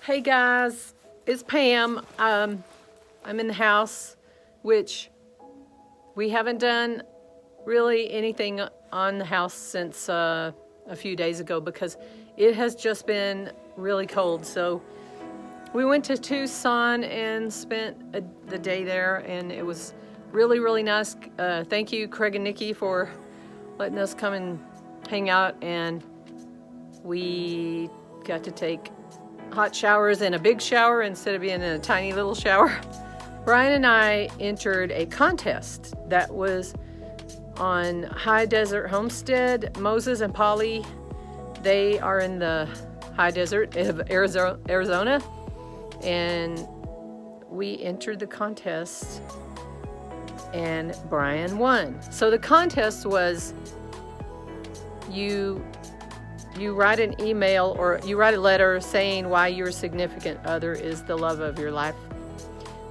Hey guys, it's Pam. I'm in the house, which we haven't done really anything on the house since a few days ago because it has just been really cold. So we went to Tucson and spent the day there, and it was really, really nice. Thank you, Craig and Nikki, for letting us come and hang out, and we got to take hot showers and a big shower instead of being in a tiny little shower. Brian and I entered a contest that was on High Desert Homestead. Moses and Polly, they are in the high desert of Arizona, and we entered the contest and Brian won. So the contest was you write an email or you write a letter saying why your significant other is the love of your life.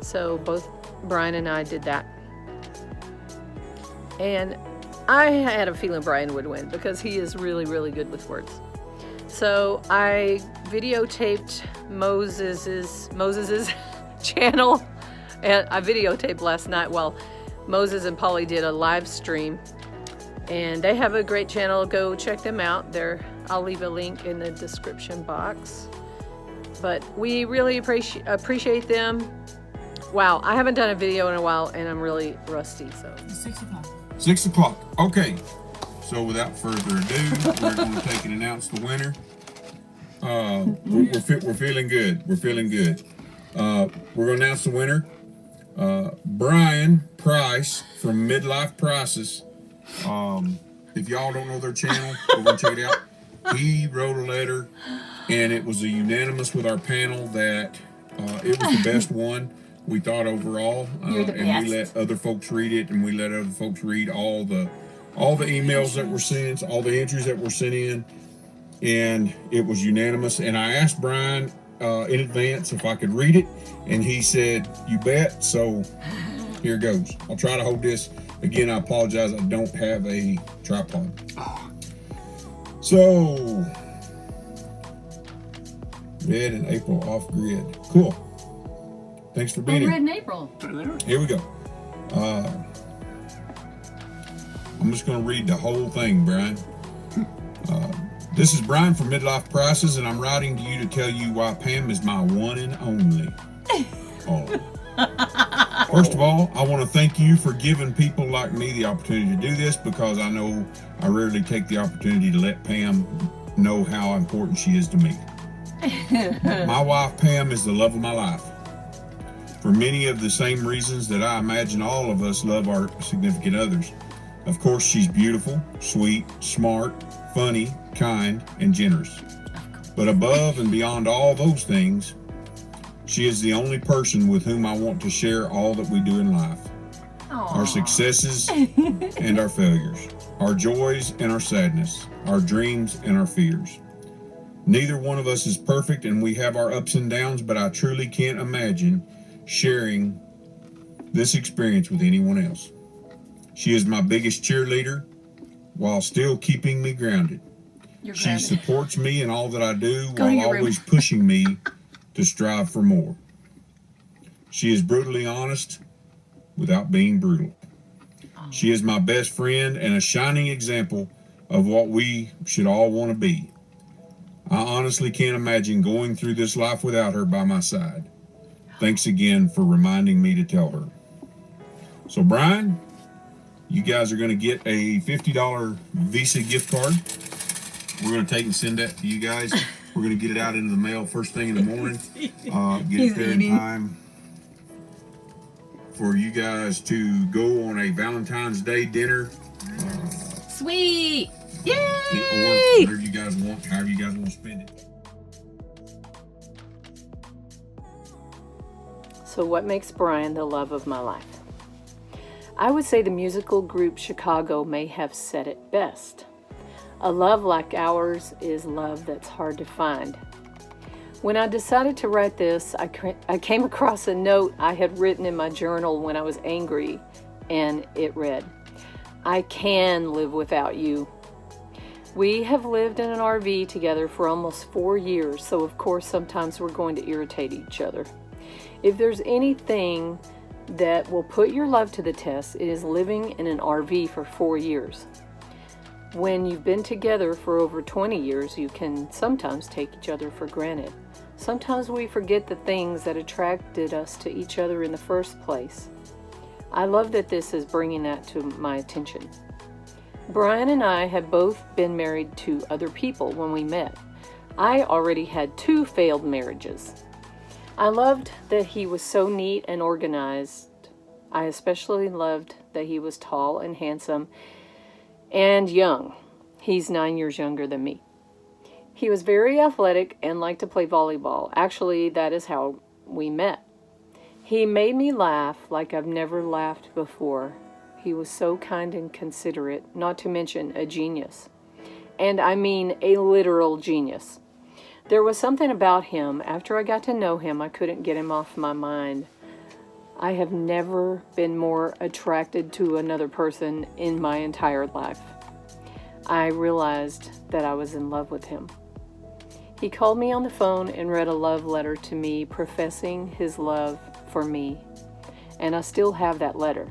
So both Brian and I did that. And I had a feeling Brian would win because he is really, really good with words. So I videotaped Moses's channel, and I videotaped last night while Moses and Polly did a live stream. And they have a great channel. Go check them out. I'll leave a link in the description box. But we really appreciate them. Wow, I haven't done a video in a while, and I'm really rusty. So 6 o'clock. 6 o'clock. Okay. So without further ado, we're going to take and announce the winner. We're feeling good. We're feeling good. We're going to announce the winner. Brian Price from Midlife Prices. If y'all don't know their channel, we're going to check it out. He wrote a letter, and it was a unanimous with our panel that it was the best one we thought overall. And we let other folks read it, and we let other folks read all the emails that were sent, all the entries that were sent in, and it was unanimous. And I asked Brian in advance if I could read it, and he said, "You bet." So here goes. I'll try to hold this. Again, I apologize. I don't have a tripod. So, Red in April off grid. Cool. Thanks for being here. Red in April. Here we go. I'm just going to read the whole thing, Brian. This is Brian from Midlife Prices, and I'm writing to you to tell you why Pam is my one and only. First of all, I want to thank you for giving people like me the opportunity to do this, because I know I rarely take the opportunity to let Pam know how important she is to me. My wife, Pam, is the love of my life. For many of the same reasons that I imagine all of us love our significant others. Of course, she's beautiful, sweet, smart, funny, kind, and generous. But above and beyond all those things, she is the only person with whom I want to share all that we do in life. Aww. Our successes and our failures, our joys and our sadness, our dreams and our fears. Neither one of us is perfect, and we have our ups and downs, but I truly can't imagine sharing this experience with anyone else. She is my biggest cheerleader while still keeping me grounded. She supports me in all that I do while always pushing me to strive for more. She is brutally honest without being brutal. She is my best friend and a shining example of what we should all want to be. I honestly can't imagine going through this life without her by my side. Thanks again for reminding me to tell her. So Brian, you guys are going to get a $50 Visa gift card. We're going to take and send that to you guys. We're going to get it out into the mail first thing in the morning. Get it there in time for you guys to go on a Valentine's Day dinner. Sweet! Yay! Or whatever you guys want, however you guys want to spend it. So what makes Brian the love of my life? I would say the musical group Chicago may have said it best. A love like ours is love that's hard to find. When I decided to write this, I came across a note I had written in my journal when I was angry, and it read, "I can live without you." We have lived in an RV together for almost 4 years, so of course sometimes we're going to irritate each other. If there's anything that will put your love to the test, it is living in an RV for 4 years. When you've been together for over 20 years, you can sometimes take each other for granted. Sometimes we forget the things that attracted us to each other in the first place. I love that this is bringing that to my attention. Brian and I had both been married to other people when we met. I already had 2 failed marriages. I loved that he was so neat and organized. I especially loved that he was tall and handsome and young. He's 9 years younger than me. He was very athletic and liked to play volleyball. Actually, that is how we met. He made me laugh like I've never laughed before. He was so kind and considerate, not to mention a genius. And I mean a literal genius. There was something about him. After I got to know him, I couldn't get him off my mind. I have never been more attracted to another person in my entire life. I realized that I was in love with him. He called me on the phone and read a love letter to me professing his love for me. And I still have that letter.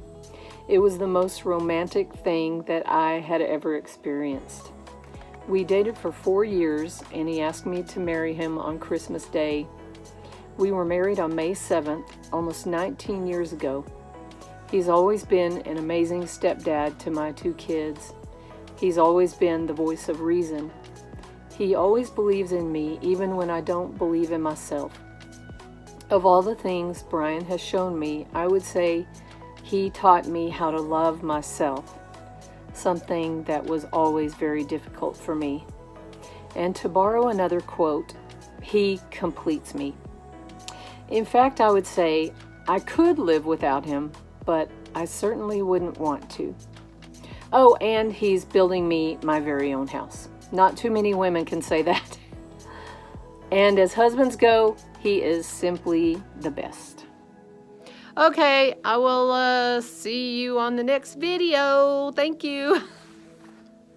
It was the most romantic thing that I had ever experienced. We dated for 4 years, and he asked me to marry him on Christmas Day. We were married on May 7th, almost 19 years ago. He's always been an amazing stepdad to my 2 kids. He's always been the voice of reason. He always believes in me, even when I don't believe in myself. Of all the things Brian has shown me, I would say he taught me how to love myself, something that was always very difficult for me. And to borrow another quote, he completes me. In fact, I would say I could live without him, but I certainly wouldn't want to. Oh, and he's building me my very own house. Not too many women can say that. And as husbands go, he is simply the best. Okay, I will see you on the next video. Thank you.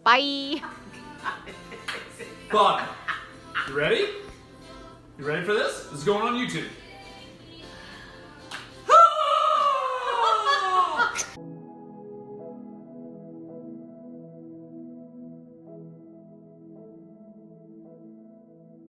Bye. Fun. You ready? You ready for this? This is going on YouTube.